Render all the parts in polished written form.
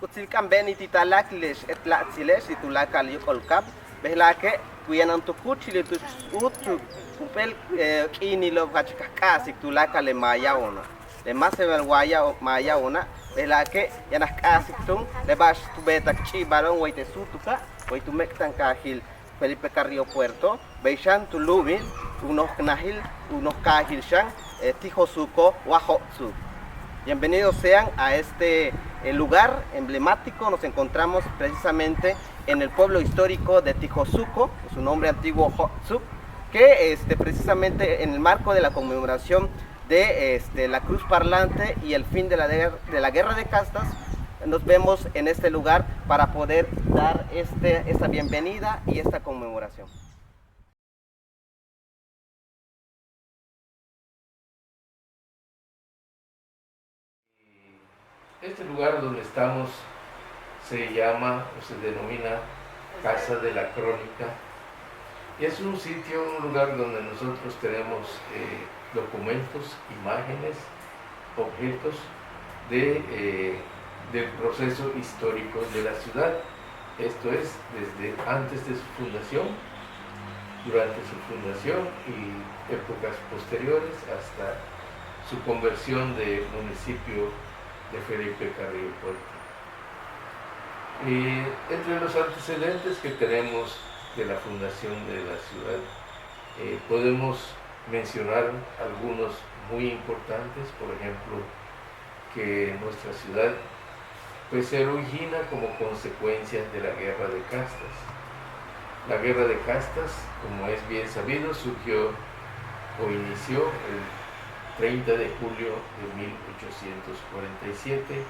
Kutzilkan beni titalaklish etlatzilesh itulakal yukolkap, behlake kuyanan tukuchili tu utu upel kinilo kachikakasik tulakale mayaona. Le masevel mayaona, behlake yanakasik tung, le bash tubetak chibalon waite sutuka, waitu mektan kahil Felipe Carrillo Puerto, Beishan Tulubin, unos Knahil, unos Kahil Shan, Tijosuco, Huajotsu. Bienvenidos sean a este lugar emblemático. Nos encontramos precisamente en el pueblo histórico de Tijosuco, su nombre antiguo Hotsu, que precisamente en el marco de la conmemoración de la Cruz Parlante y el fin de la guerra de castas, nos vemos en este lugar para poder dar esta bienvenida y esta conmemoración. Este lugar donde estamos se llama o se denomina Casa de la Crónica y es un sitio, un lugar donde nosotros tenemos documentos, imágenes, objetos del proceso histórico de la ciudad. Esto es desde antes de su fundación, durante su fundación y épocas posteriores hasta su conversión de municipio de Felipe Carrillo Puerto. Entre los antecedentes que tenemos de la fundación de la ciudad, podemos mencionar algunos muy importantes. Por ejemplo, que nuestra ciudad pues se origina como consecuencia de la guerra de castas. La guerra de castas, como es bien sabido, surgió o inició el 30 de julio de 1847,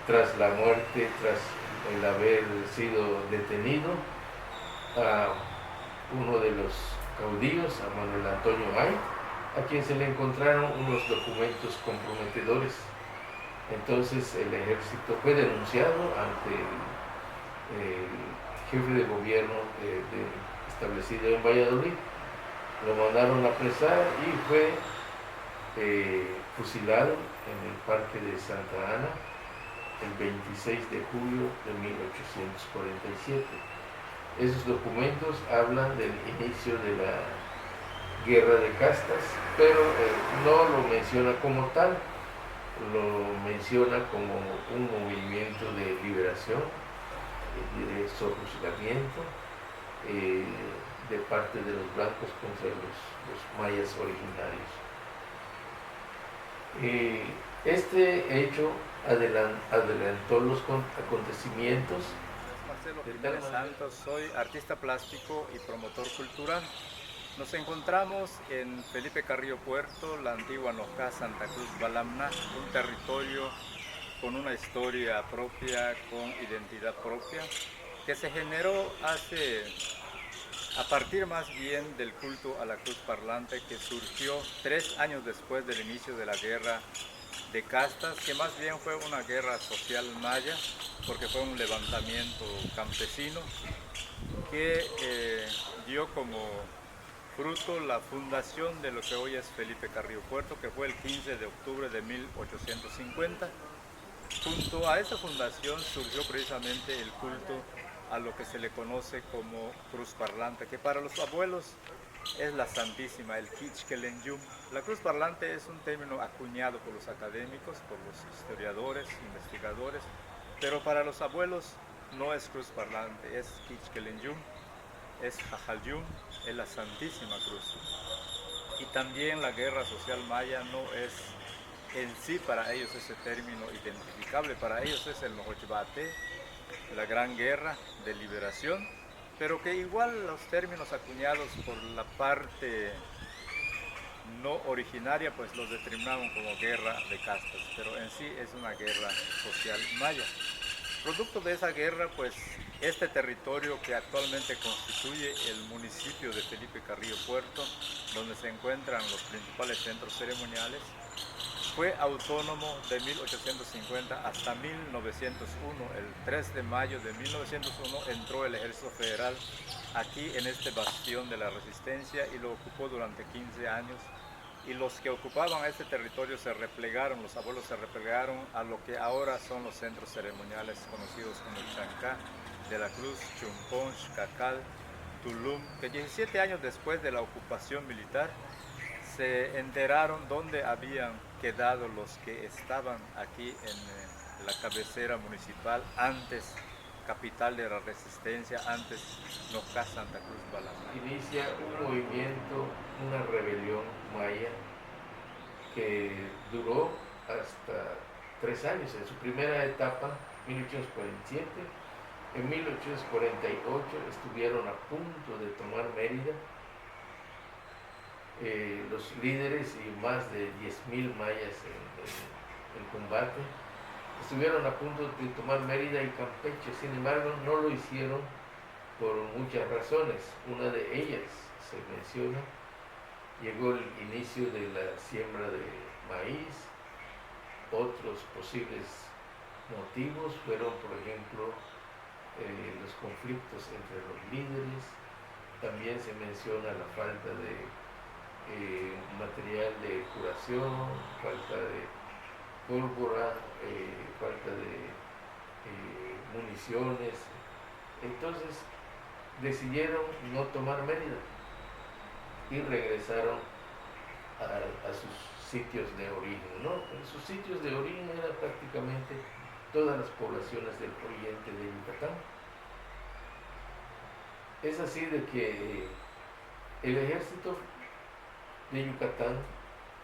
tras la muerte, tras el haber sido detenido a uno de los caudillos, a Manuel Antonio Ay, a quien se le encontraron unos documentos comprometedores. Entonces el ejército fue denunciado ante el jefe de gobierno establecido en Valladolid, lo mandaron a apresar y fue fusilado en el Parque de Santa Ana el 26 de julio de 1847. Esos documentos hablan del inicio de la guerra de castas, pero no lo menciona como tal, lo menciona como un movimiento de liberación, de sojuzgamiento de parte de los blancos contra los mayas originarios. Este hecho adelantó los acontecimientos. Marcelo Jiménez Santos, soy artista plástico y promotor cultural. Nos encontramos en Felipe Carrillo Puerto, la antigua Nojá Santa Cruz Balamna, un territorio con una historia propia, con identidad propia, que se generó a partir más bien del culto a la Cruz Parlante, que surgió 3 años después del inicio de la guerra de castas, que más bien fue una guerra social maya, porque fue un levantamiento campesino que dio como fruto la fundación de lo que hoy es Felipe Carrillo Puerto, que fue el 15 de octubre de 1850. Junto a esa fundación surgió precisamente el culto a lo que se le conoce como Cruz Parlante, que para los abuelos es la Santísima, el Quichquelenyum. La Cruz Parlante es un término acuñado por los académicos, por los historiadores, investigadores, pero para los abuelos no es Cruz Parlante, es Quichquelenyum, es Jajalyum, es la Santísima Cruz. Y también la guerra social maya no es en sí para ellos ese término identificable, para ellos es el Nojochbate, la gran guerra de liberación, pero que igual los términos acuñados por la parte no originaria pues los determinaban como guerra de castas, pero en sí es una guerra social maya. Producto de esa guerra, pues este territorio que actualmente constituye el municipio de Felipe Carrillo Puerto, donde se encuentran los principales centros ceremoniales, fue autónomo de 1850 hasta 1901. El 3 de mayo de 1901 entró el Ejército Federal aquí en este bastión de la Resistencia y lo ocupó durante 15 años y los que ocupaban este territorio se replegaron, los abuelos se replegaron a lo que ahora son los centros ceremoniales conocidos como Chancá, de la Cruz, Chumponch, Cacal, Tulum, que 17 años después de la ocupación militar se enteraron dónde habían quedado los que estaban aquí en la cabecera municipal, antes capital de la resistencia, antes Nojá, Santa Cruz, Balamá. Inicia un movimiento, una rebelión maya que duró hasta 3 años. En su primera etapa, 1847, en 1848 estuvieron a punto de tomar Mérida. Los líderes y más de 10.000 mayas en combate estuvieron a punto de tomar Mérida y Campeche. Sin embargo, no lo hicieron por muchas razones. Una de ellas se menciona: llegó el inicio de la siembra de maíz. Otros posibles motivos fueron, por ejemplo, los conflictos entre los líderes. También se menciona la falta de material de curación, falta de pólvora, falta de municiones. Entonces decidieron no tomar Mérida y regresaron a sus sitios de origen, ¿no? Sus sitios de origen eran prácticamente todas las poblaciones del oriente de Yucatán. Es así de que el ejército de Yucatán,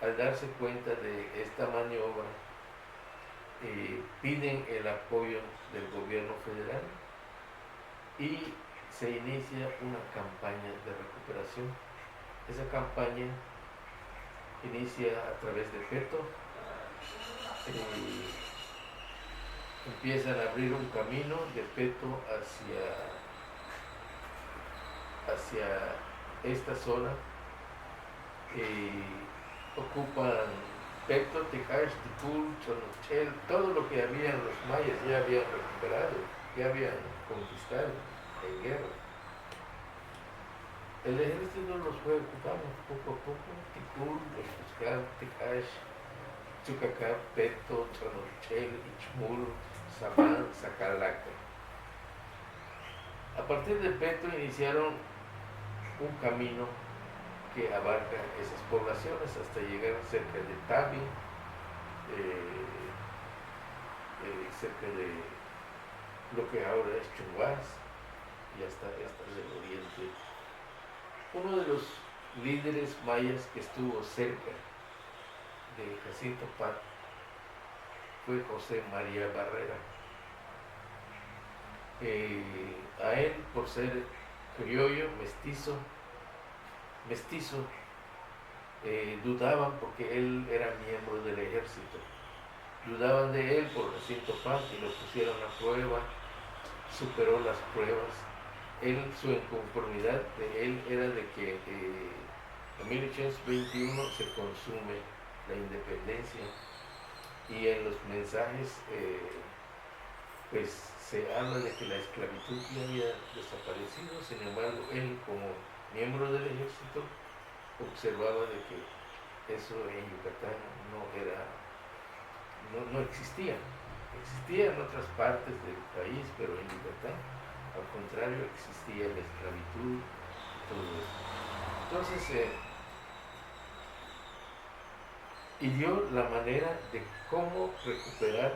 al darse cuenta de esta maniobra, piden el apoyo del gobierno federal y se inicia una campaña de recuperación. Esa campaña inicia a través de Peto. Empiezan a abrir un camino de Peto hacia esta zona. Ocupan Peto, Tecash, Ticul, Chonochel, todo lo que habían los mayas ya habían recuperado, ya habían conquistado en guerra. El ejército los fue ocupando poco a poco: Ticul, Oxuscal, Tecash, Chucacá, Peto, Chonochel, Ichmul, Samán, Zacalaca. A partir de Peto iniciaron un camino que abarca esas poblaciones hasta llegar cerca de Tabi, cerca de lo que ahora es Chunguás, y hasta el oriente. Uno de los líderes mayas que estuvo cerca de Jacinto Pat fue José María Barrera. A él, por ser criollo, mestizo, dudaban porque él era miembro del ejército. Dudaban de él por Jacinto Paz y lo pusieron a prueba. Superó las pruebas. Su inconformidad de él era de que en 1821 se consume la independencia, y en los mensajes pues se habla de que la esclavitud ya había desaparecido. Sin embargo, él, como miembro del ejército, observaba de que eso en Yucatán no existía. Existía en otras partes del país, pero en Yucatán, al contrario, existía la esclavitud, todo eso. Entonces, ideó la manera de cómo recuperar,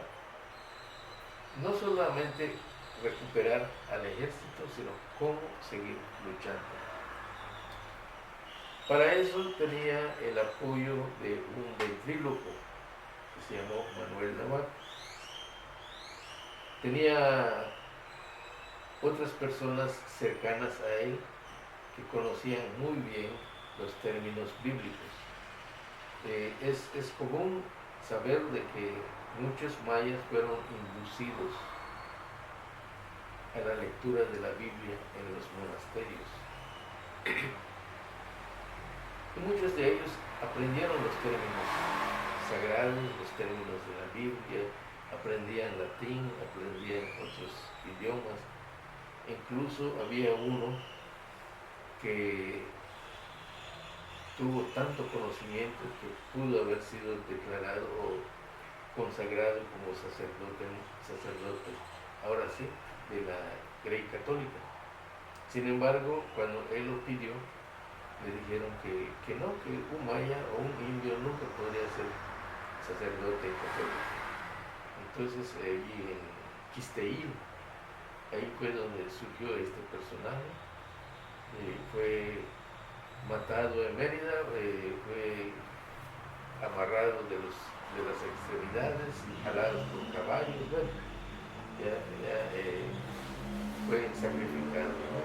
no solamente recuperar al ejército, sino cómo seguir luchando. Para eso tenía el apoyo de un ventríloco que se llamó Manuel Navarro. Tenía otras personas cercanas a él que conocían muy bien los términos bíblicos. Es común saber de que muchos mayas fueron inducidos a la lectura de la Biblia en los monasterios. Y muchos de ellos aprendieron los términos sagrados, los términos de la Biblia, aprendían latín, aprendían otros idiomas. Incluso había uno que tuvo tanto conocimiento que pudo haber sido declarado o consagrado como sacerdote, ahora sí, de la Grey Católica. Sin embargo, cuando él lo pidió, le dijeron que no, que un maya o un indio nunca podría ser sacerdote católico. Entonces, allí en Quisteil, ahí fue donde surgió este personaje. Fue matado en Mérida, fue amarrado de las extremidades, jalados por caballos, bueno, fue sacrificado, ¿no?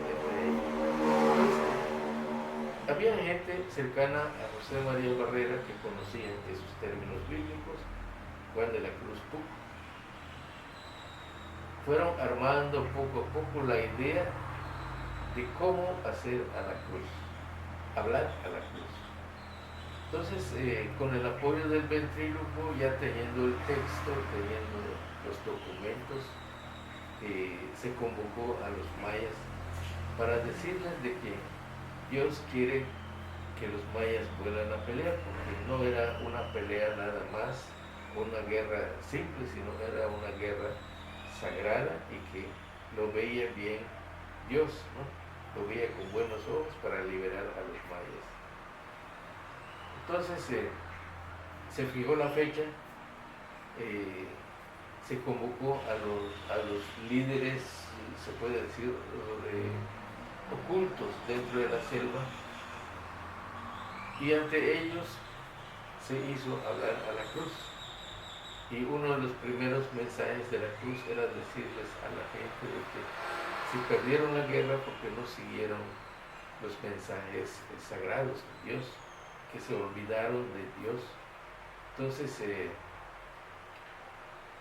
Había gente cercana a José María Barrera que conocía esos términos bíblicos, Juan de la Cruz Puc. Fueron armando poco a poco la idea de cómo hacer a la cruz, hablar a la cruz. Entonces, con el apoyo del ventrílocuo, ya teniendo el texto, teniendo los documentos, se convocó a los mayas para decirles de que Dios quiere que los mayas vuelvan a pelear, porque no era una pelea nada más, una guerra simple, sino era una guerra sagrada y que lo veía bien Dios, ¿no? Lo veía con buenos ojos para liberar a los mayas. Entonces se fijó la fecha, se convocó a los líderes, se puede decir, ocultos dentro de la selva, y ante ellos se hizo hablar a la cruz. Y uno de los primeros mensajes de la cruz era decirles a la gente de que si perdieron la guerra porque no siguieron los mensajes sagrados de Dios, que se olvidaron de Dios. Entonces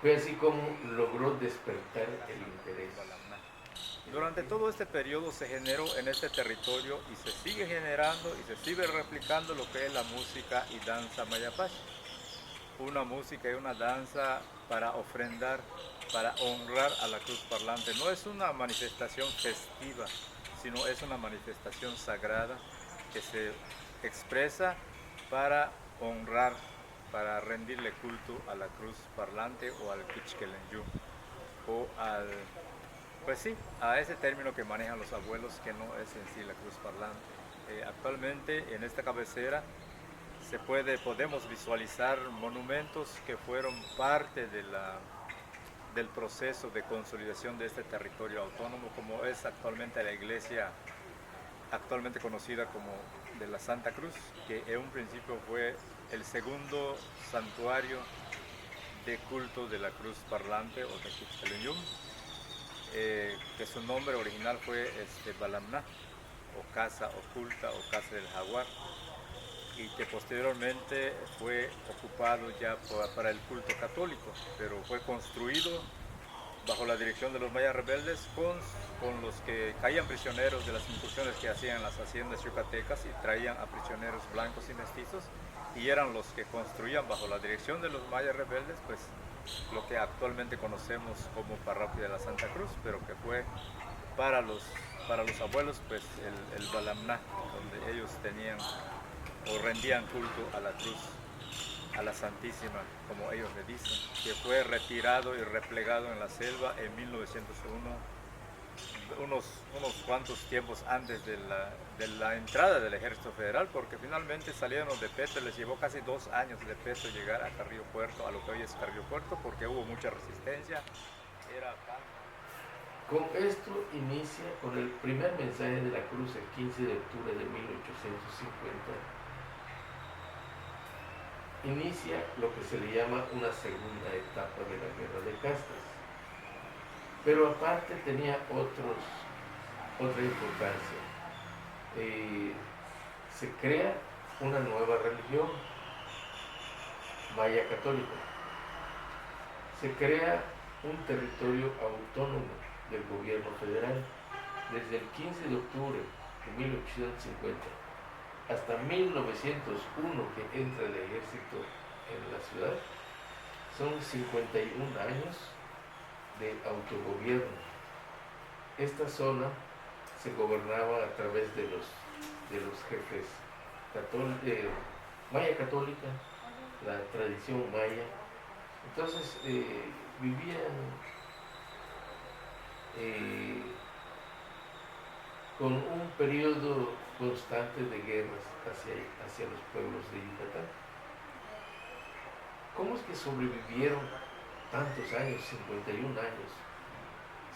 fue así como logró despertar el interés. Durante todo este periodo se generó en este territorio y se sigue generando y se sigue replicando lo que es la música y danza mayapache. Una música y una danza para ofrendar, para honrar a la cruz parlante. No es una manifestación festiva, sino es una manifestación sagrada que se expresa para honrar, para rendirle culto a la cruz parlante o al Quichquelenyu, o al, pues sí, a ese término que manejan los abuelos, que no es en sí la cruz parlante. Actualmente en esta cabecera podemos visualizar monumentos que fueron parte del proceso de consolidación de este territorio autónomo, como es actualmente la iglesia actualmente conocida como de la Santa Cruz, que en un principio fue el segundo santuario de culto de la cruz parlante o de Quichquelenyu, que su nombre original fue Balamná, o casa oculta o casa del jaguar, y que posteriormente fue ocupado ya para el culto católico, pero fue construido bajo la dirección de los mayas rebeldes con los que caían prisioneros de las incursiones que hacían en las haciendas yucatecas y traían a prisioneros blancos y mestizos, y eran los que construían bajo la dirección de los mayas rebeldes pues lo que actualmente conocemos como Parroquia de la Santa Cruz, pero que fue para los abuelos pues el Balamná, donde ellos tenían o rendían culto a la cruz, a la Santísima, como ellos le dicen, que fue retirado y replegado en la selva en 1901, unos cuantos tiempos antes de la entrada del Ejército Federal, porque finalmente salieron los de Peto, les llevó casi 2 años de Peto llegar a Carrillo Puerto, a lo que hoy es Carrillo Puerto, porque hubo mucha resistencia. Con esto inicia, con el primer mensaje de la cruz el 15 de octubre de 1850, inicia lo que se le llama una segunda etapa de la guerra de castas. Pero aparte tenía otra importancia. Se crea una nueva religión, maya católica. Se crea un territorio autónomo del gobierno federal. Desde el 15 de octubre de 1850 hasta 1901, que entra el ejército en la ciudad, son 51 años de autogobierno. Esta zona se gobernaba a través de los jefes maya católica, la tradición maya. Entonces vivían con un periodo constante de guerras hacia los pueblos de Yucatán. ¿Cómo es que sobrevivieron tantos años, 51 años,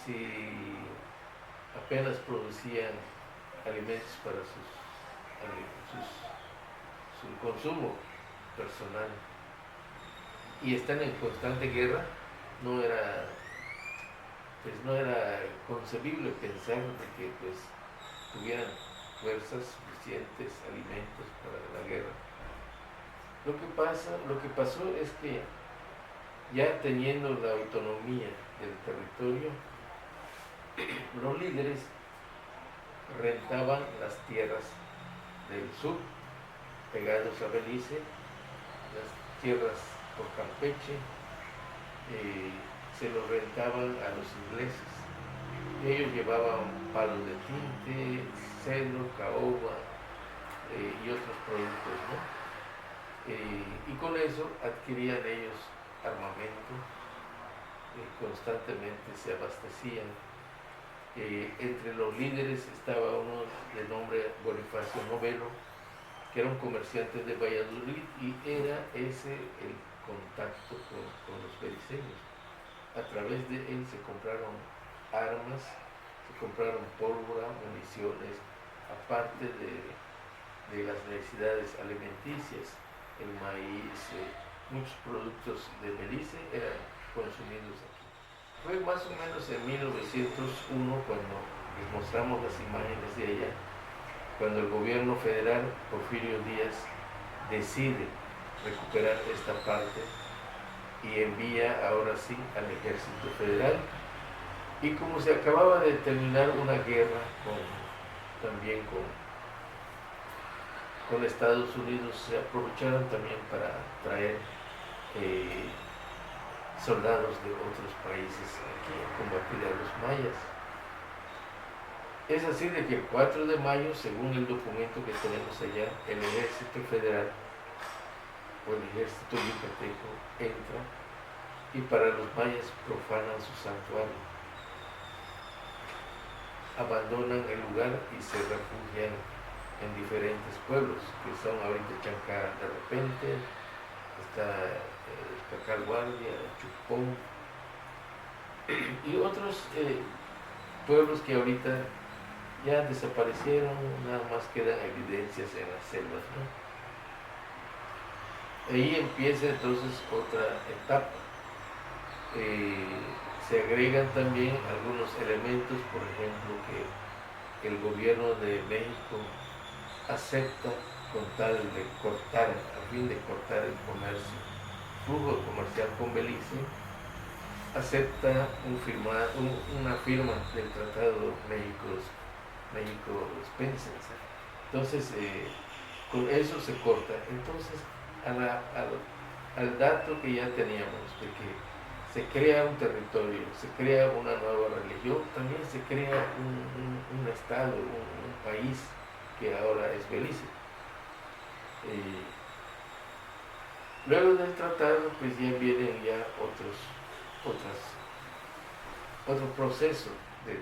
si apenas producían alimentos para su consumo personal y están en constante guerra? No era concebible pensar de que pues tuvieran fuerzas suficientes, alimentos para la guerra. Lo que pasó es que ya teniendo la autonomía del territorio, los líderes rentaban las tierras del sur, pegados a Belice, las tierras por Campeche, se los rentaban a los ingleses. Ellos llevaban palos de tinte, cedro, caoba y otros productos, ¿no? Y con eso adquirían ellos armamento, constantemente se abastecían. Entre los líderes estaba uno de nombre Bonifacio Novelo, que era un comerciante de Valladolid, y era ese el contacto con los beliceños. A través de él se compraron armas, se compraron pólvora, municiones, aparte de las necesidades alimenticias, el maíz, muchos productos de Belice eran consumidos aquí. Fue más o menos en 1901 cuando les mostramos las imágenes de ella, cuando el gobierno federal, Porfirio Díaz, decide recuperar esta parte y envía ahora sí al ejército federal. Y como se acababa de terminar una guerra también con Estados Unidos, se aprovecharon también para traer soldados de otros países aquí a combatir a los mayas. Es así de que el 4 de mayo, según el documento que tenemos allá, el ejército federal o el ejército yucateco entra y para los mayas profanan su santuario. Abandonan el lugar y se refugian en diferentes pueblos, que son ahorita Chancá de repente, está Cacalguardia, Chupón y otros pueblos que ahorita ya desaparecieron, nada más quedan evidencias en las selvas, ¿no? Ahí empieza entonces otra etapa. Se agregan también algunos elementos, por ejemplo, que el gobierno de México acepta con tal de cortar, a fin de cortar el comercio, flujo comercial con Belice, acepta una firma del Tratado México-Spencer. Entonces, con eso se corta. Entonces, al dato que ya teníamos de que se crea un territorio, se crea una nueva religión, también se crea un estado, un país que ahora es Belice. Luego del tratado, pues ya vienen ya otro proceso de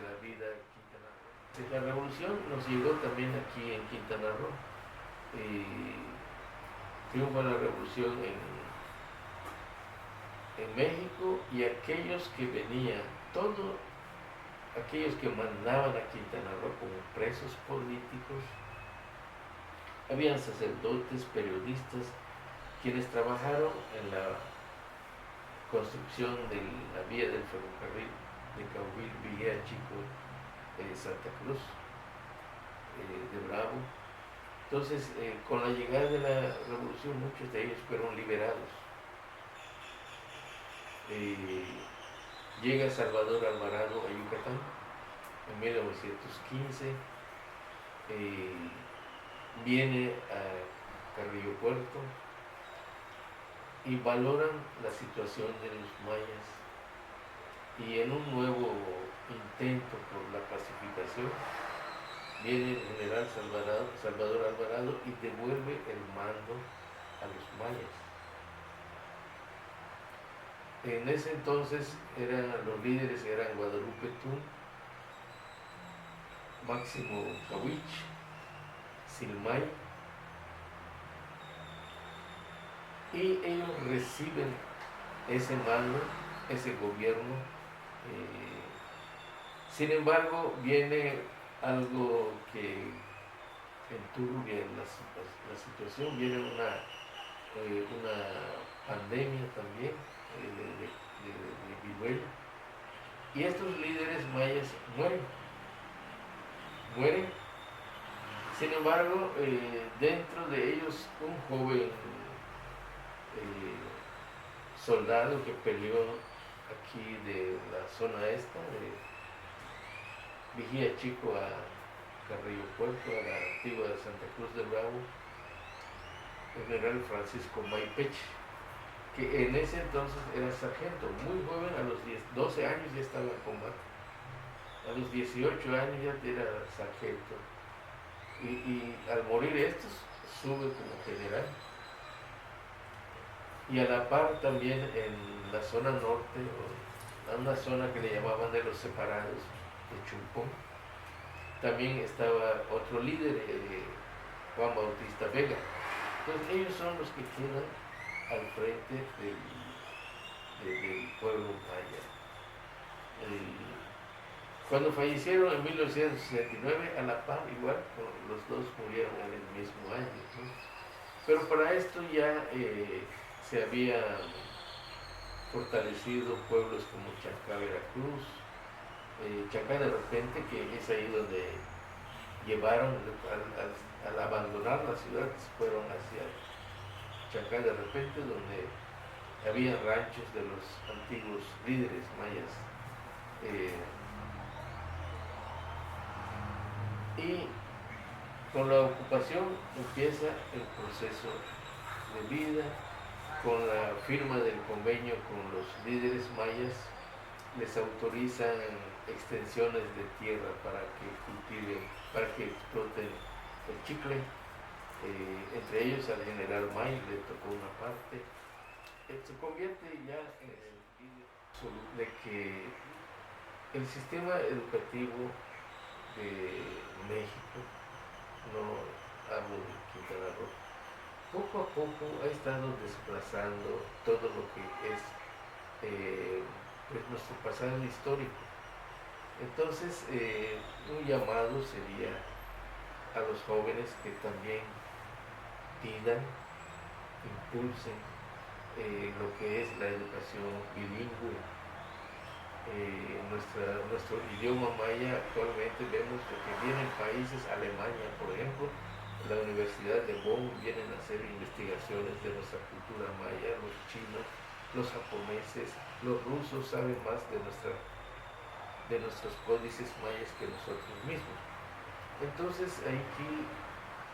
la vida en Quintana Roo. La revolución nos llegó también aquí en Quintana Roo. Triunfa la revolución en México, y aquellos que venían, todos aquellos que mandaban a Quintana Roo como presos políticos, habían sacerdotes, periodistas, quienes trabajaron en la construcción de la vía del ferrocarril de Cauville, Villa Chico, Santa Cruz, de Bravo. Entonces, con la llegada de la revolución, muchos de ellos fueron liberados. Llega Salvador Alvarado a Yucatán en 1915, viene a Carrillo Puerto y valoran la situación de los mayas, y en un nuevo intento por la pacificación viene el general Salvador Alvarado y devuelve el mando a los mayas. En ese entonces los líderes eran Guadalupe Tun, Máximo Cawich, Silmay, y ellos reciben ese mando, ese gobierno. Sin embargo, viene algo que enturbia la situación, viene una pandemia también de viruela, y estos líderes mayas mueren. Sin embargo, dentro de ellos un joven soldado que peleó aquí de la zona esta, de Vigía Chico a Carrillo Puerto, a la antigua de Santa Cruz del Bravo, el general Francisco Maypeche, que en ese entonces era sargento, muy joven, a los 12 años ya estaba en combate, a los 18 años ya era sargento, y al morir estos sube como general. Y a la par también en la zona norte, una zona que le llamaban de los separados, de Chumpón, también estaba otro líder, Juan Bautista Vega. Entonces ellos son los que quedan al frente del pueblo maya. Cuando fallecieron en 1969, a la par igual, los dos murieron en el mismo año, ¿no? Pero para esto ya se habían fortalecido pueblos como Chancá, Veracruz, Chancá de repente, que es ahí donde llevaron, al abandonar la ciudad, se fueron hacia Chancá de repente, donde había ranchos de los antiguos líderes mayas. Y con la ocupación empieza el proceso de vida. Con la firma del convenio con los líderes mayas, les autorizan extensiones de tierra para que cultiven, para que exploten el chicle. Entre ellos al general May le tocó una parte. Se convierte ya en el absoluto de que el sistema educativo de México, no hablo de Quintana Roo, poco a poco ha estado desplazando todo lo que es pues nuestro pasado histórico. Entonces, un llamado sería a los jóvenes que también pidan, impulsen lo que es la educación bilingüe. Nuestro idioma maya actualmente vemos que vienen países, Alemania por ejemplo, la Universidad de Bonn, vienen a hacer investigaciones de nuestra cultura maya, los chinos, los japoneses, los rusos saben más de nuestros códices mayas que nosotros mismos. Entonces aquí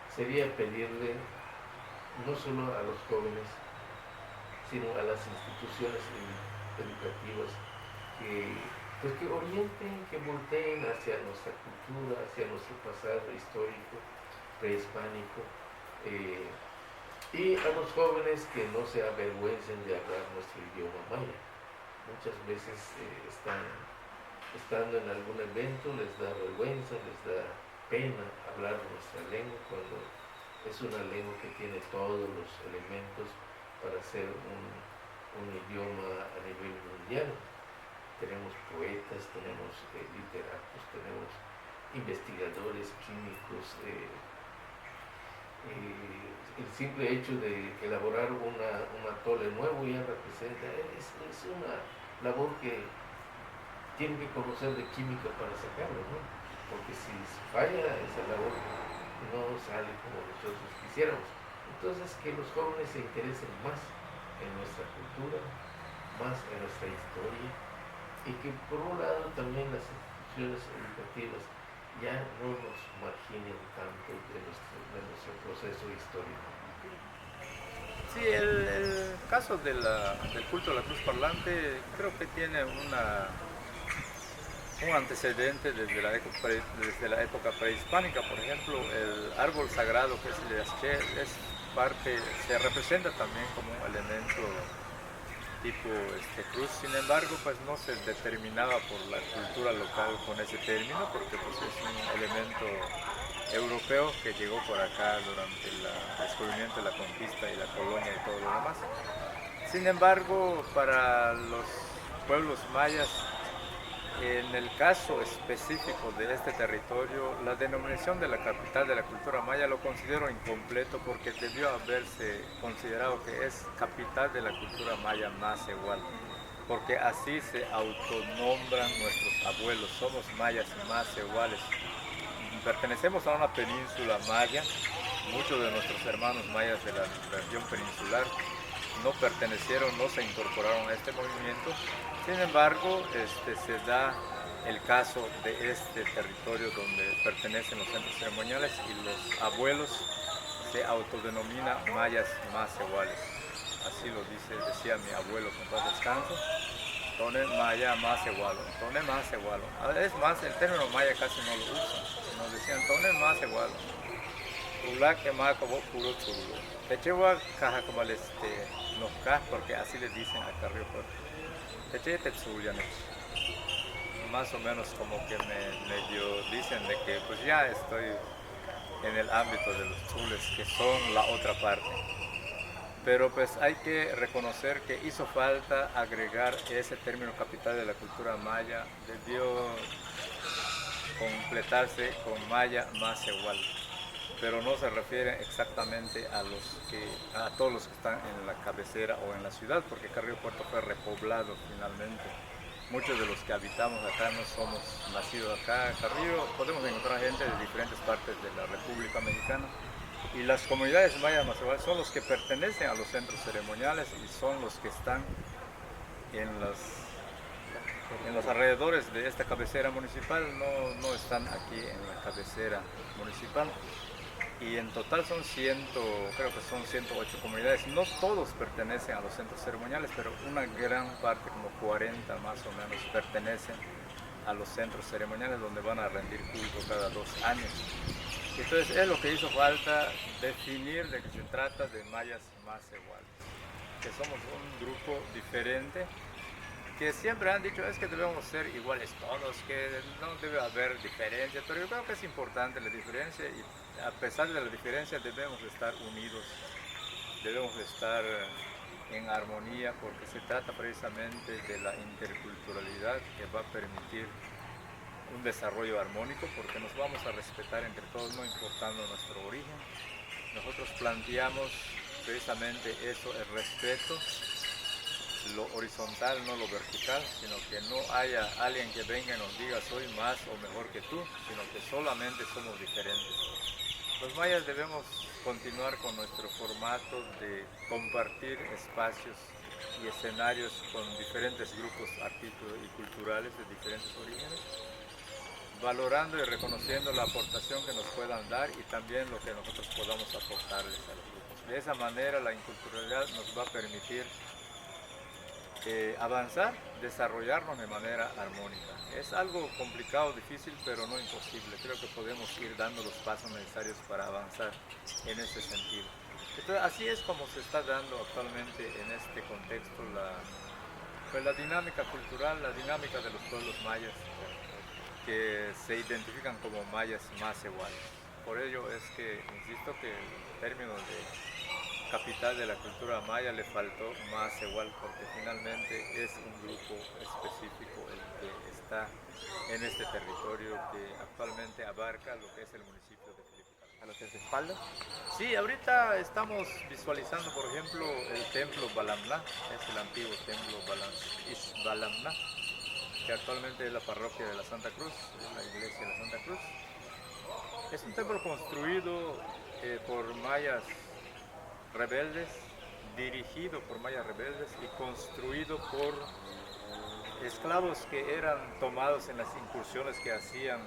sería pedirle no solo a los jóvenes, sino a las instituciones educativas que orienten, que volteen hacia nuestra cultura, hacia nuestro pasado histórico, prehispánico, y a los jóvenes que no se avergüencen de hablar nuestro idioma maya. Muchas veces estando en algún evento les da vergüenza, les da pena hablar nuestra lengua, cuando es una lengua que tiene todos los elementos para ser un idioma a nivel mundial. Tenemos poetas, tenemos literatos, tenemos investigadores, químicos. El simple hecho de elaborar un atole nuevo ya representa, es una labor que tiene que conocer de química para sacarlo, ¿no? Porque si falla esa labor no sale como nosotros quisiéramos. Entonces, que los jóvenes se interesen más en nuestra cultura, más en nuestra historia, y que por un lado también las instituciones educativas ya no nos marginen tanto de nuestro proceso histórico. Sí, el caso del culto de la cruz parlante creo que tiene un antecedente desde la época prehispánica. Por ejemplo, el árbol sagrado que es el yaché se representa también como un elemento tipo cruz. Sin embargo, pues no se determinaba por la cultura local con ese término, porque pues es un elemento europeo que llegó por acá durante el descubrimiento de la conquista y la colonia y todo lo demás. Sin embargo, para los pueblos mayas, en el caso específico de este territorio, la denominación de la capital de la cultura maya lo considero incompleto, porque debió haberse considerado que es capital de la cultura maya Macehual, porque así se autonombran nuestros abuelos. Somos mayas y macehuales. Pertenecemos a una península maya. Muchos de nuestros hermanos mayas de la región peninsular no pertenecieron, no se incorporaron a este movimiento. Sin embargo, se da el caso de este territorio donde pertenecen los centros ceremoniales, y los abuelos se autodenominan mayas macehuales. Así lo decía mi abuelo, con todo descanso. Tone maya macehualo, tone macehualo. Es más, el término maya casi no lo usan. Nos decían tone macehualo. Ula que más como puro chulo. Techewa caja como nos porque así les dicen a Carrillo Puerto. Teche tetsuyanes. Más o menos como que medio dicen de que pues ya estoy en el ámbito de los chules, que son la otra parte. Pero pues hay que reconocer que hizo falta agregar ese término capital de la cultura maya. Debió completarse con maya macehual, pero no se refiere exactamente a todos los que están en la cabecera o en la ciudad, porque Carrillo Puerto fue repoblado finalmente. Muchos de los que habitamos acá no somos nacidos acá. Carrillo podemos encontrar gente de diferentes partes de la República Mexicana, y las comunidades mayas macehuales son los que pertenecen a los centros ceremoniales y son los que están en los alrededores de esta cabecera municipal. No están aquí en la cabecera municipal. Y en total creo que son 108 comunidades. No todos pertenecen a los centros ceremoniales, pero una gran parte, como 40 más o menos, pertenecen a los centros ceremoniales, donde van a rendir culto cada 2 años. Entonces es lo que hizo falta definir de que se trata de mayas macehuales, que somos un grupo diferente, que siempre han dicho es que debemos ser iguales todos, que no debe haber diferencia, pero yo creo que es importante la diferencia, y a pesar de la diferencia debemos estar unidos, debemos estar en armonía, porque se trata precisamente de la interculturalidad que va a permitir un desarrollo armónico, porque nos vamos a respetar entre todos, no importando nuestro origen. Nosotros planteamos precisamente eso, el respeto, lo horizontal, no lo vertical, sino que no haya alguien que venga y nos diga soy más o mejor que tú, sino que solamente somos diferentes. Los mayas debemos continuar con nuestro formato de compartir espacios y escenarios con diferentes grupos artísticos y culturales de diferentes orígenes, valorando y reconociendo la aportación que nos puedan dar y también lo que nosotros podamos aportarles a los grupos. De esa manera la interculturalidad nos va a permitir avanzar, desarrollarnos de manera armónica. Es algo complicado, difícil, pero no imposible. Creo que podemos ir dando los pasos necesarios para avanzar en ese sentido. Entonces, así es como se está dando actualmente en este contexto la dinámica cultural, la dinámica de los pueblos mayas, que se identifican como mayas macehuales. Por ello es que, insisto, que el término de capital de la cultura maya le faltó macehual, porque finalmente es un grupo específico el que está en este territorio, que actualmente abarca lo que es el municipio de Felipe Carrillo. ¿A lo que se espalda? Sí, ahorita estamos visualizando, por ejemplo, el templo Balamná, es el antiguo templo Balamná, que actualmente es la parroquia de la Santa Cruz, es la iglesia de la Santa Cruz. Es un templo construido por mayas rebeldes, dirigido por mayas rebeldes y construido por esclavos que eran tomados en las incursiones que hacían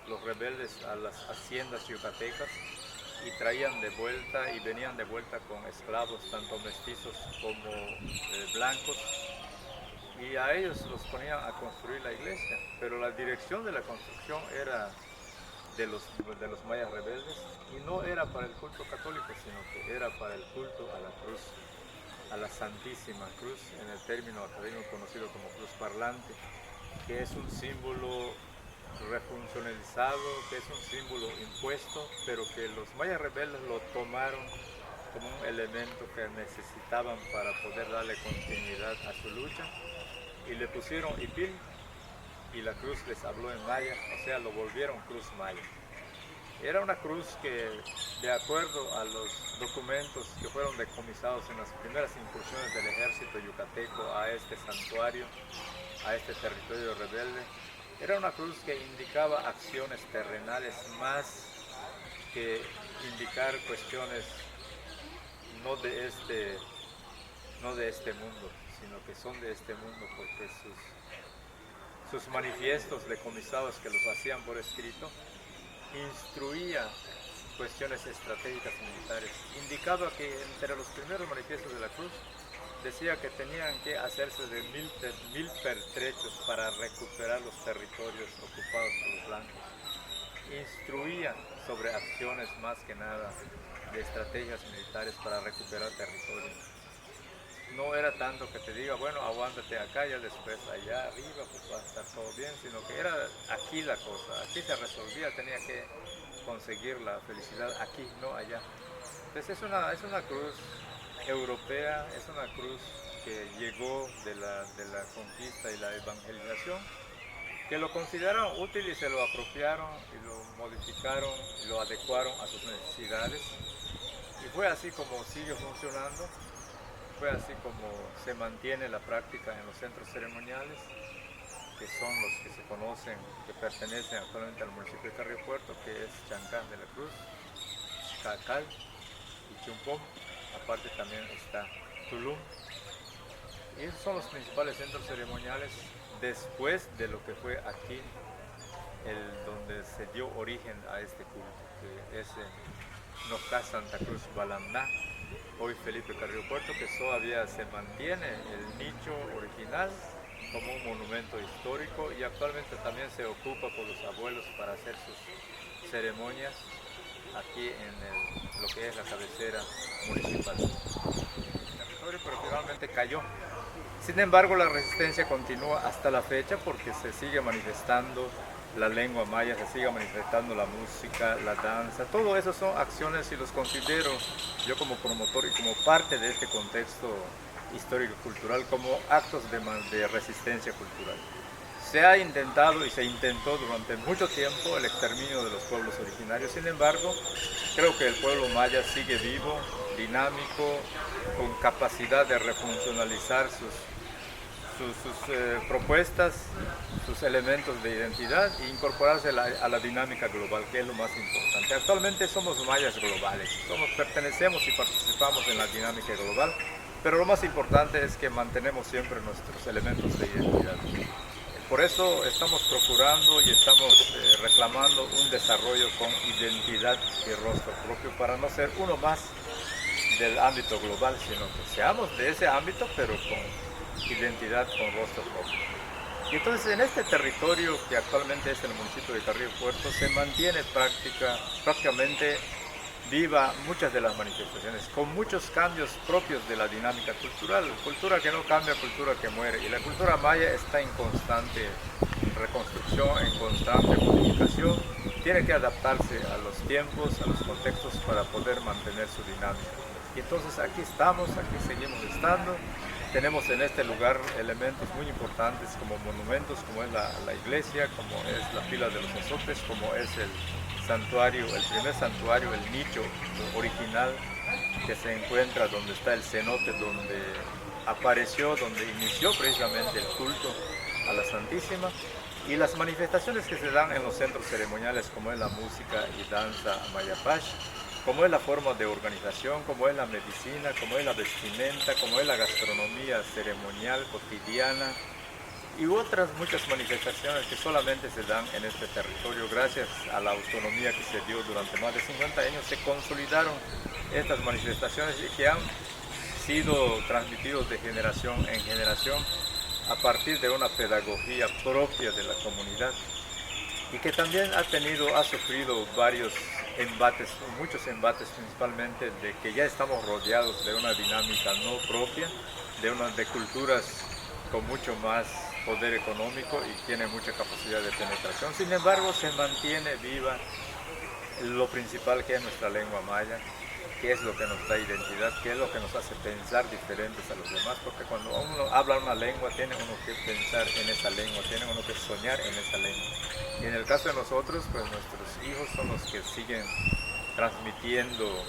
los rebeldes a las haciendas yucatecas, y traían de vuelta y venían de vuelta con esclavos, tanto mestizos como blancos, y a ellos los ponían a construir la iglesia, pero la dirección de la construcción era de los mayas rebeldes, y no era para el culto católico, sino que era para el culto a la cruz, a la Santísima Cruz, en el término académico conocido como cruz parlante, que es un símbolo refuncionalizado, que es un símbolo impuesto, pero que los mayas rebeldes lo tomaron como un elemento que necesitaban para poder darle continuidad a su lucha, y le pusieron Ipil, y la cruz les habló en maya, o sea, lo volvieron cruz maya. Era una cruz que, de acuerdo a los documentos que fueron decomisados en las primeras incursiones del ejército yucateco a este santuario, a este territorio rebelde, era una cruz que indicaba acciones terrenales más que indicar cuestiones no de este mundo, sino que son de este mundo, porque sus manifiestos decomisados, que los hacían por escrito, instruía cuestiones estratégicas militares. Indicaba que entre los primeros manifiestos de la cruz decía que tenían que hacerse de 1000 pertrechos para recuperar los territorios ocupados por los blancos. Instruía sobre acciones más que nada de estrategias militares para recuperar territorio. No era tanto que te diga, bueno, aguántate acá, ya después allá arriba, pues va a estar todo bien, sino que era aquí la cosa, aquí se resolvía, tenía que conseguir la felicidad aquí, no allá. Entonces es una cruz europea, es una cruz que llegó de la conquista y la evangelización, que lo consideraron útil y se lo apropiaron y lo modificaron y lo adecuaron a sus necesidades. Y fue así como sigue funcionando. Fue así como se mantiene la práctica en los centros ceremoniales, que son los que se conocen, que pertenecen actualmente al municipio de Carrillo Puerto, que es Chancán de la Cruz, Cacal y Chumpón. Aparte también está Tulum. Y esos son los principales centros ceremoniales después de lo que fue aquí, donde se dio origen a este culto, que es en Nocá Santa Cruz Balamná, hoy Felipe Carrillo Puerto, que todavía se mantiene el nicho original como un monumento histórico, y actualmente también se ocupa por los abuelos para hacer sus ceremonias aquí en lo que es la cabecera municipal. El territorio, pero finalmente cayó. Sin embargo, la resistencia continúa hasta la fecha, porque se sigue manifestando la lengua maya, se sigue manifestando la música, la danza. Todo eso son acciones, y los considero yo como promotor y como parte de este contexto histórico-cultural como actos de resistencia cultural. Se ha intentado y se intentó durante mucho tiempo el exterminio de los pueblos originarios. Sin embargo, creo que el pueblo maya sigue vivo, dinámico, con capacidad de refuncionalizar sus propuestas, sus elementos de identidad, e incorporarse a la dinámica global, que es lo más importante. Actualmente somos mayas globales, pertenecemos y participamos en la dinámica global, pero lo más importante es que mantenemos siempre nuestros elementos de identidad. Por eso estamos procurando y estamos reclamando un desarrollo con identidad y rostro propio, para no ser uno más del ámbito global, sino que seamos de ese ámbito, pero con identidad, con rostro propio. Y entonces en este territorio, que actualmente es el municipio de Carrillo Puerto, se mantiene prácticamente viva muchas de las manifestaciones, con muchos cambios propios de la dinámica cultural. Cultura que no cambia, cultura que muere. Y la cultura maya está en constante reconstrucción, en constante modificación. Tiene que adaptarse a los tiempos, a los contextos, para poder mantener su dinámica. Y entonces aquí estamos, aquí seguimos estando. Tenemos en este lugar elementos muy importantes como monumentos, como es la iglesia, como es la pila de los azotes, como es el santuario, el primer santuario, el nicho original que se encuentra donde está el cenote, donde apareció, donde inició precisamente el culto a la Santísima, y las manifestaciones que se dan en los centros ceremoniales, como es la música y danza mayapash, como es la forma de organización, como es la medicina, como es la vestimenta, como es la gastronomía ceremonial cotidiana, y otras muchas manifestaciones que solamente se dan en este territorio. Gracias a la autonomía que se dio durante más de 50 años, se consolidaron estas manifestaciones, y que han sido transmitidos de generación en generación, a partir de una pedagogía propia de la comunidad y que también ha sufrido varios embates, muchos embates principalmente de que ya estamos rodeados de una dinámica no propia, de culturas con mucho más poder económico y tiene mucha capacidad de penetración. Sin embargo, se mantiene viva lo principal que es nuestra lengua maya, que es lo que nos da identidad, que es lo que nos hace pensar diferentes a los demás, porque cuando uno habla una lengua, tiene uno que pensar en esa lengua, tiene uno que soñar en esa lengua. Y en el caso de nosotros, pues nuestros hijos son los que siguen transmitiendo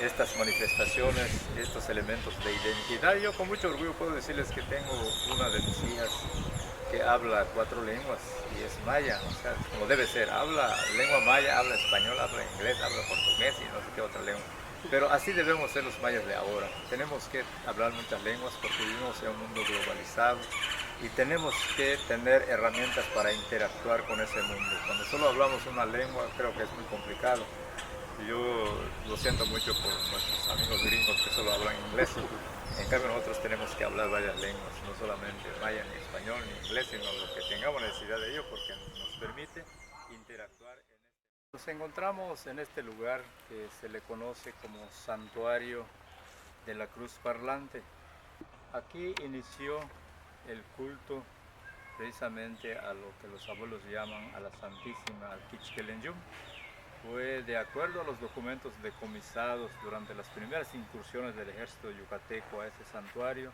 estas manifestaciones, estos elementos de identidad. Yo con mucho orgullo puedo decirles que tengo una de mis hijas que habla 4 lenguas y es maya, o sea, como debe ser, habla lengua maya, habla español, habla inglés, habla portugués y no sé qué otra lengua. Pero así debemos ser los mayas de ahora. Tenemos que hablar muchas lenguas porque vivimos en un mundo globalizado y tenemos que tener herramientas para interactuar con ese mundo. Cuando solo hablamos una lengua creo que es muy complicado. Yo lo siento mucho por nuestros amigos gringos que solo hablan inglés. En cambio nosotros tenemos que hablar varias lenguas, no solamente maya, ni español, ni inglés, sino lo que tengamos necesidad de ello porque nos permite interactuar. Nos encontramos en este lugar que se le conoce como Santuario de la Cruz Parlante. Aquí inició el culto precisamente a lo que los abuelos llaman a la Santísima, al Quichquelenyum. Fue de acuerdo a los documentos decomisados durante las primeras incursiones del ejército yucateco a ese santuario.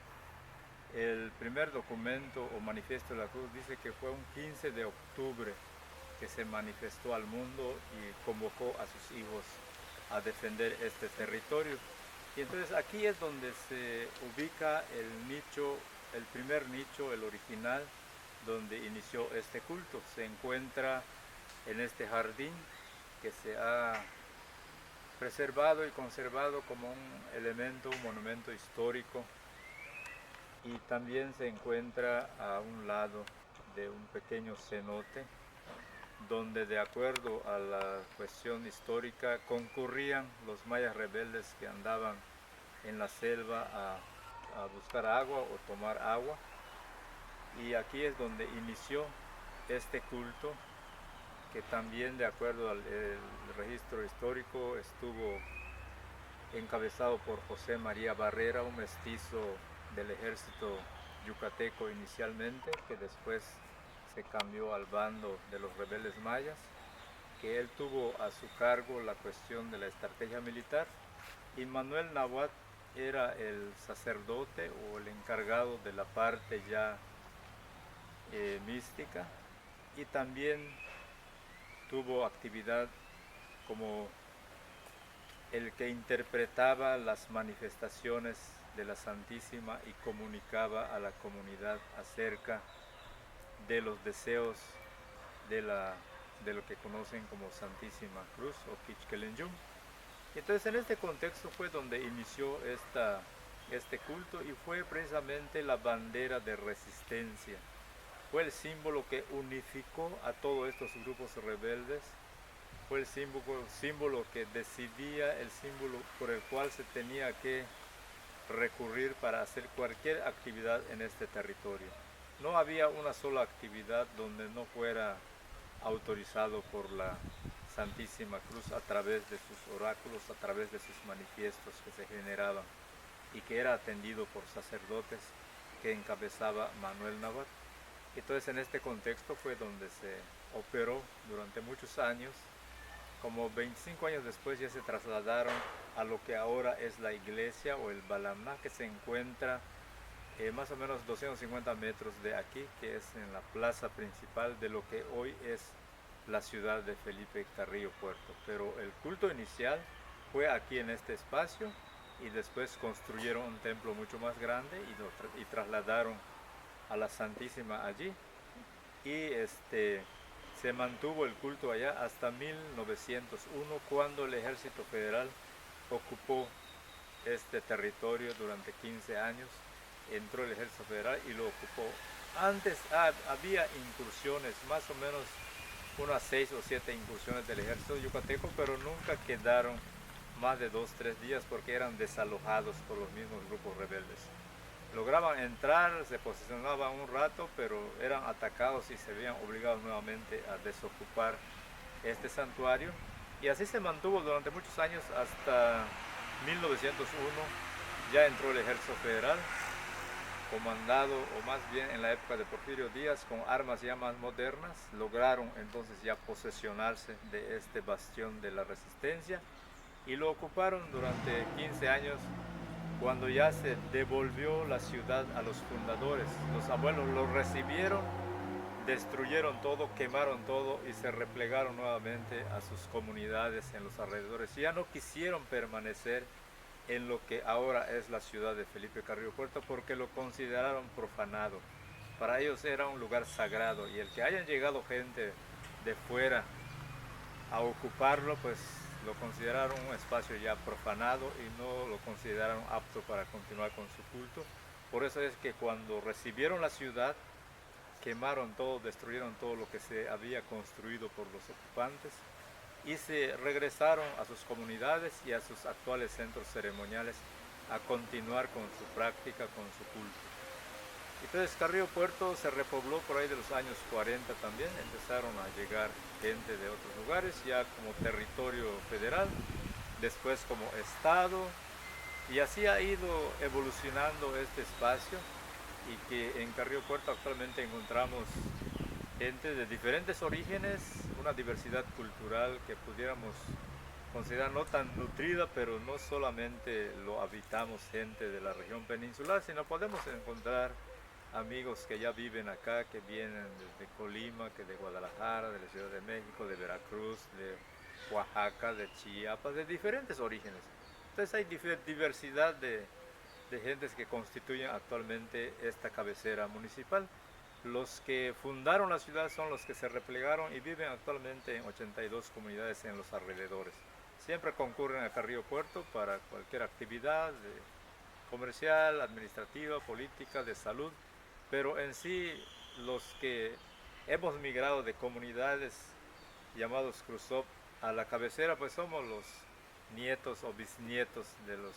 El primer documento o manifiesto de la cruz dice que fue un 15 de octubre que se manifestó al mundo y convocó a sus hijos a defender este territorio. Y entonces aquí es donde se ubica el nicho, el primer nicho, el original, donde inició este culto. Se encuentra en este jardín que se ha preservado y conservado como un elemento, un monumento histórico, y también se encuentra a un lado de un pequeño cenote donde, de acuerdo a la cuestión histórica, concurrían los mayas rebeldes que andaban en la selva a buscar agua o tomar agua, y aquí es donde inició este culto, que también, de acuerdo al registro histórico, estuvo encabezado por José María Barrera, un mestizo del ejército yucateco inicialmente, que después se cambió al bando de los rebeldes mayas, que él tuvo a su cargo la cuestión de la estrategia militar, y Manuel Nahuatl era el sacerdote o el encargado de la parte ya mística, y también tuvo actividad como el que interpretaba las manifestaciones de la Santísima y comunicaba a la comunidad acerca de los deseos de lo que conocen como Santísima Cruz o Quichquelenyum. Y entonces en este contexto fue donde inició este culto, y fue precisamente la bandera de resistencia. Fue el símbolo que unificó a todos estos grupos rebeldes, fue el símbolo que decidía, el símbolo por el cual se tenía que recurrir para hacer cualquier actividad en este territorio. No había una sola actividad donde no fuera autorizado por la Santísima Cruz a través de sus oráculos, a través de sus manifiestos que se generaban, y que era atendido por sacerdotes que encabezaba Manuel Nahuatl. Entonces en este contexto fue donde se operó durante muchos años. Como 25 años después ya se trasladaron a lo que ahora es la iglesia o el Balamná, que se encuentra más o menos 250 metros de aquí, que es en la plaza principal de lo que hoy es la ciudad de Felipe Carrillo Puerto. Pero el culto inicial fue aquí en este espacio, y después construyeron un templo mucho más grande y trasladaron a la Santísima allí, y se mantuvo el culto allá hasta 1901, cuando el Ejército Federal ocupó este territorio durante 15 años. Entró el Ejército Federal y lo ocupó. Antes había incursiones, más o menos unas 6 o 7 incursiones del Ejército yucateco, pero nunca quedaron más de 2 o 3 días porque eran desalojados por los mismos grupos rebeldes. lograban entrar, se posicionaban un rato, pero eran atacados y se veían obligados nuevamente a desocupar este santuario. Y así se mantuvo durante muchos años hasta 1901. Ya entró el ejército federal, comandado, o más bien en la época de Porfirio Díaz, con armas ya más modernas. Lograron entonces ya posesionarse de este bastión de la resistencia y lo ocuparon durante 15 años, cuando ya se devolvió la ciudad a los fundadores. Los abuelos lo recibieron, destruyeron todo, quemaron todo y se replegaron nuevamente a sus comunidades en los alrededores. Ya no quisieron permanecer en lo que ahora es la ciudad de Felipe Carrillo Puerto, porque lo consideraron profanado. Para ellos era un lugar sagrado, y el que hayan llegado gente de fuera a ocuparlo, pues lo consideraron un espacio ya profanado y no lo consideraron apto para continuar con su culto. Por eso es que cuando recibieron la ciudad, quemaron todo, destruyeron todo lo que se había construido por los ocupantes y se regresaron a sus comunidades y a sus actuales centros ceremoniales a continuar con su práctica, con su culto. Entonces Carrillo Puerto se repobló por ahí de los años 40 también, empezaron a llegar gente de otros lugares, ya como territorio federal, después como estado, y así ha ido evolucionando este espacio, y que en Carrillo Puerto actualmente encontramos gente de diferentes orígenes, una diversidad cultural que pudiéramos considerar no tan nutrida, pero no solamente lo habitamos gente de la región peninsular, sino podemos encontrar amigos que ya viven acá, que vienen desde Colima, que de Guadalajara, de la Ciudad de México, de Veracruz, de Oaxaca, de Chiapas, de diferentes orígenes. Entonces hay diversidad de gentes que constituyen actualmente esta cabecera municipal. Los que fundaron la ciudad son los que se replegaron y viven actualmente en 82 comunidades en los alrededores. Siempre concurren a Carrillo Puerto para cualquier actividad comercial, administrativa, política, de salud, pero en sí los que hemos migrado de comunidades llamados Cruzop a la cabecera, pues somos los nietos o bisnietos de los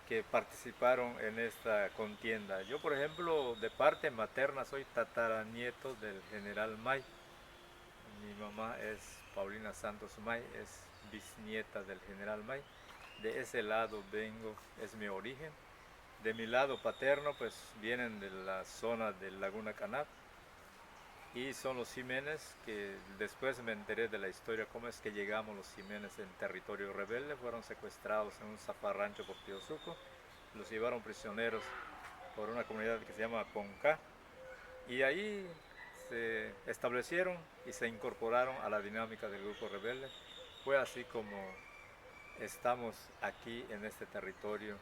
que participaron en esta contienda. Yo, por ejemplo, de parte materna soy tataranieto del general May. Mi mamá es Paulina Santos May, es bisnieta del general May. De ese lado vengo, es mi origen. De mi lado paterno, pues vienen de la zona de Laguna Canap, y son los Jiménez, que después me enteré de la historia, cómo es que llegamos los Jiménez en territorio rebelde. Fueron secuestrados en un zafarrancho por Piosuco, los llevaron prisioneros por una comunidad que se llama Conca, y ahí se establecieron y se incorporaron a la dinámica del grupo rebelde. Fue así como estamos aquí en este territorio,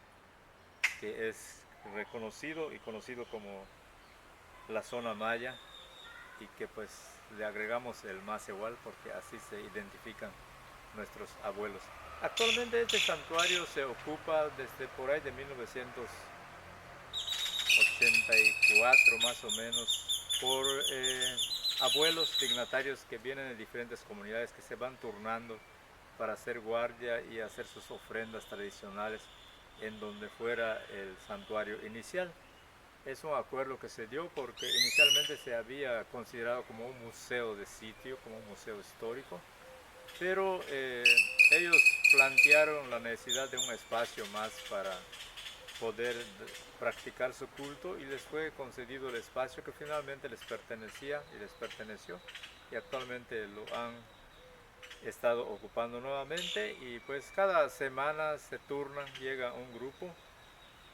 que es reconocido y conocido como la zona maya, y que pues le agregamos el más igual porque así se identifican nuestros abuelos. Actualmente este santuario se ocupa desde por ahí de 1984 más o menos por abuelos dignatarios que vienen de diferentes comunidades, que se van turnando para hacer guardia y hacer sus ofrendas tradicionales en donde fuera el santuario inicial. Es un acuerdo que se dio porque inicialmente se había considerado como un museo de sitio, como un museo histórico, pero ellos plantearon la necesidad de un espacio más para poder practicar su culto, y les fue concedido el espacio que finalmente les pertenecía y les perteneció, y actualmente lo han estado ocupando nuevamente. Y pues cada semana se turnan, llega un grupo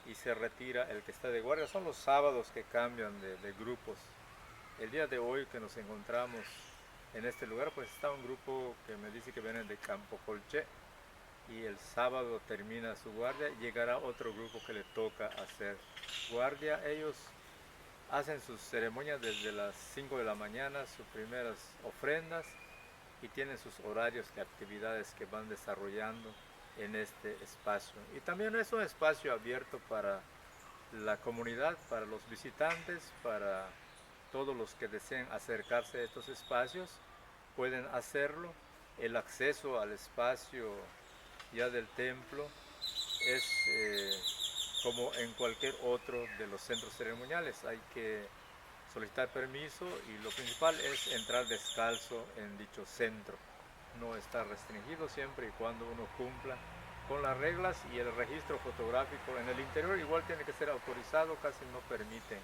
y se retira el que está de guardia. Son los sábados que cambian de grupos. El día de hoy que nos encontramos en este lugar, pues está un grupo que me dice que vienen de Campo Colche, y el sábado termina su guardia y llegará otro grupo que le toca hacer guardia. Ellos hacen sus ceremonias desde las 5 de la mañana, sus primeras ofrendas, y tienen sus horarios de actividades que van desarrollando en este espacio. Y también es un espacio abierto para la comunidad, para los visitantes, para todos los que deseen acercarse a estos espacios, pueden hacerlo. El acceso al espacio ya del templo es como en cualquier otro de los centros ceremoniales. Hay que solicitar permiso y lo principal es entrar descalzo en dicho centro. No está restringido siempre y cuando uno cumpla con las reglas, y el registro fotográfico en el interior igual tiene que ser autorizado, casi no permiten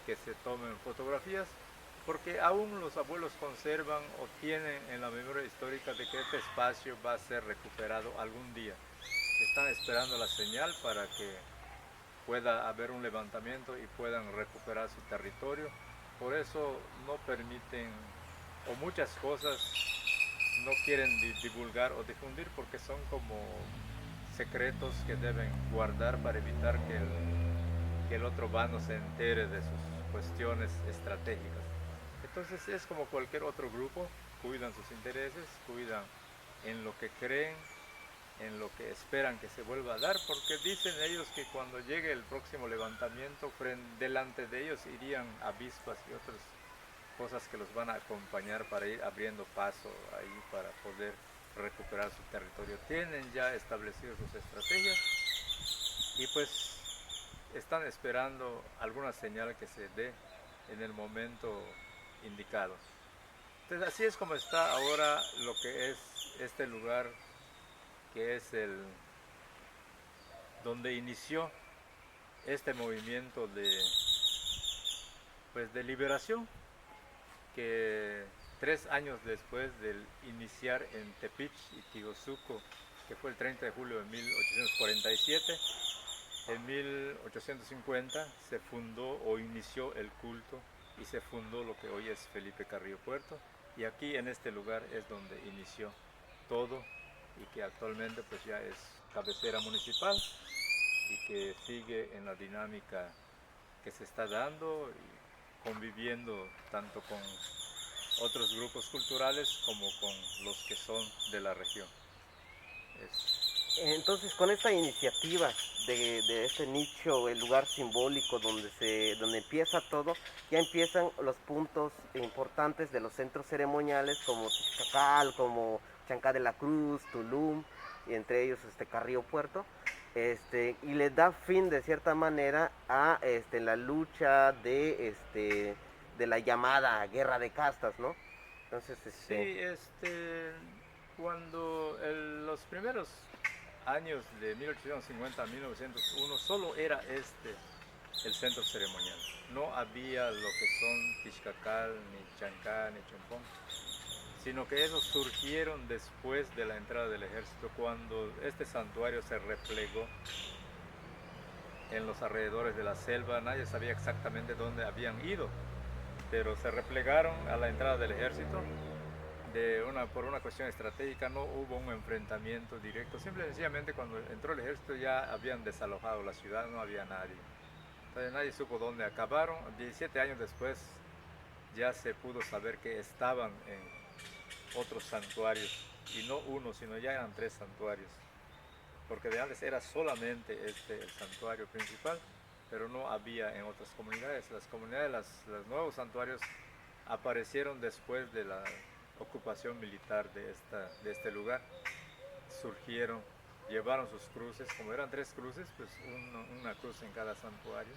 que se tomen fotografías, porque aún los abuelos conservan o tienen en la memoria histórica de que este espacio va a ser recuperado algún día. Están esperando la señal para que pueda haber un levantamiento y puedan recuperar su territorio. Por eso no permiten, o muchas cosas no quieren divulgar o difundir, porque son como secretos que deben guardar para evitar que el otro bando se entere de sus cuestiones estratégicas. Entonces es como cualquier otro grupo, cuidan sus intereses, cuidan en lo que creen, en lo que esperan que se vuelva a dar, porque dicen ellos que cuando llegue el próximo levantamiento, delante de ellos irían avispas y otras cosas que los van a acompañar para ir abriendo paso ahí para poder recuperar su territorio. Tienen ya establecidas sus estrategias y pues están esperando alguna señal que se dé en el momento indicado. Entonces así es como está ahora lo que es este lugar, que es donde inició este movimiento de liberación, que 3 años después del iniciar en Tepic y Tigozuco, que fue el 30 de julio de 1847, en 1850 se fundó o inició el culto y se fundó lo que hoy es Felipe Carrillo Puerto, y aquí en este lugar es donde inició todo, y que actualmente pues ya es cabecera municipal y que sigue en la dinámica que se está dando y conviviendo tanto con otros grupos culturales como con los que son de la región. Entonces, con esta iniciativa de este nicho, el lugar simbólico donde empieza todo, ya empiezan los puntos importantes de los centros ceremoniales como Tixcacal, como Chancá de la Cruz, Tulum, y entre ellos Carrillo Puerto, y le da fin de cierta manera a la lucha de la llamada guerra de castas, ¿no? Entonces, Sí, cuando los primeros años de 1850 a 1901 solo era el centro ceremonial. No había lo que son Tixcacal, ni Chancá, ni Chompón, sino que esos surgieron después de la entrada del ejército, cuando este santuario se replegó en los alrededores de la selva. Nadie sabía exactamente dónde habían ido, pero se replegaron a la entrada del ejército. Por una cuestión estratégica no hubo un enfrentamiento directo, simple y sencillamente cuando entró el ejército ya habían desalojado la ciudad, no había nadie. Entonces nadie supo dónde acabaron. 17 años después ya se pudo saber que estaban en otros santuarios, y no uno, sino ya eran 3 santuarios, porque de antes era solamente el santuario principal, pero no había en otras comunidades. Las comunidades, los nuevos santuarios aparecieron después de la ocupación militar de este lugar. Surgieron, llevaron sus cruces, como eran 3 cruces, pues una cruz en cada santuario,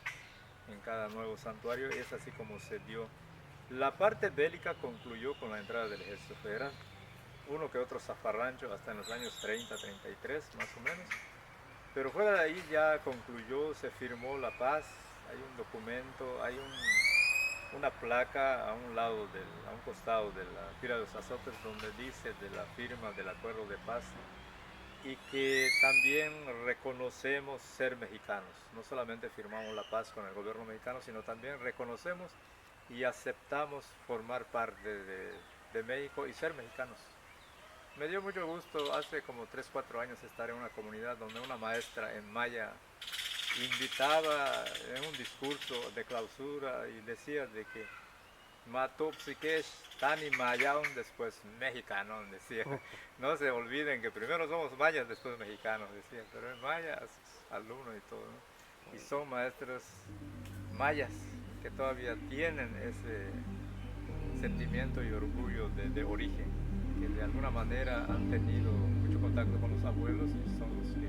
en cada nuevo santuario, y es así como se dio. La parte bélica concluyó con la entrada del ejército federal, uno que otro zafarrancho hasta en los años 30, 33 más o menos, pero fuera de ahí ya concluyó, se firmó la paz. Hay un documento, hay una placa a un costado de la pila de los azotes donde dice de la firma del acuerdo de paz, y que también reconocemos ser mexicanos. No solamente firmamos la paz con el gobierno mexicano, sino también reconocemos y aceptamos formar parte de México y ser mexicanos. Me dio mucho gusto hace como 3-4 años estar en una comunidad donde una maestra en maya invitaba en un discurso de clausura y decía de que Matopsiquesh, Tani Mayaun, después mexicano, decía. No se olviden que primero somos mayas, después mexicanos, decía, pero en mayas, alumnos y todo, ¿no? Y son maestros mayas que todavía tienen ese sentimiento y orgullo de origen, que de alguna manera han tenido mucho contacto con los abuelos y son los que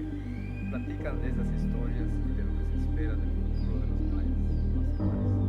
platican de esas historias y de lo que se espera del futuro de los mayas.